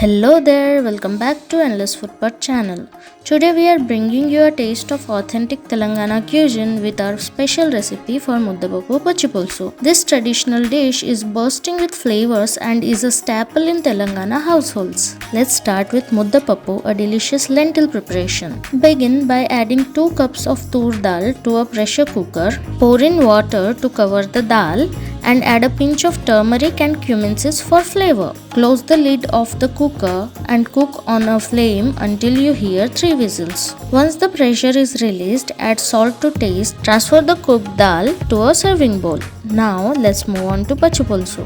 Hello there, welcome back to EndlessFoodPot channel. Today we are bringing you a taste of authentic Telangana cuisine with our special recipe for Muddapappu Pachchipulusu. This traditional dish is bursting with flavors and is a staple in Telangana households. Let's start with Muddapappu, a delicious lentil preparation. Begin by adding 2 cups of tur dal to a pressure cooker. Pour in water to cover the dal and add a pinch of turmeric and cumin seeds for flavor. Close the lid of the cooker and cook on a flame until you hear 3 whistles. Once the pressure is released, add salt to taste. Transfer the cooked dal to a serving bowl. Now let's move on to Pachchipulusu.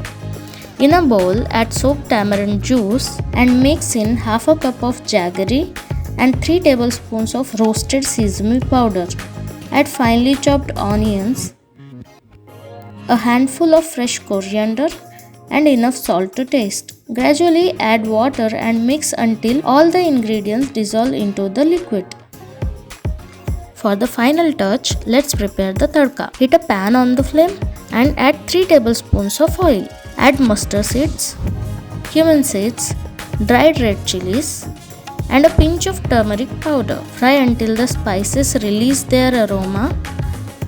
In a bowl, add soaked tamarind juice and mix in half a cup of jaggery and 3 tablespoons of roasted sesame powder. Add finely chopped onions, a handful of fresh coriander and enough salt to taste. Gradually add water and mix until all the ingredients dissolve into the liquid. For the final touch, let's prepare the tadka. Heat a pan on the flame and add 3 tablespoons of oil. Add mustard seeds, cumin seeds, dried red chilies and a pinch of turmeric powder. Fry until the spices release their aroma.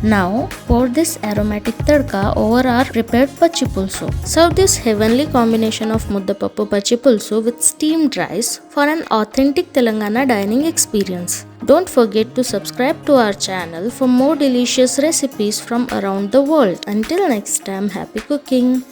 Now pour this aromatic tadka over our prepared Pachchipulusu. Serve this heavenly combination of Muddapappu Pachchipulusu with steamed rice for an authentic Telangana dining experience. Don't forget to subscribe to our channel for more delicious recipes from around the world. Until next time, happy cooking!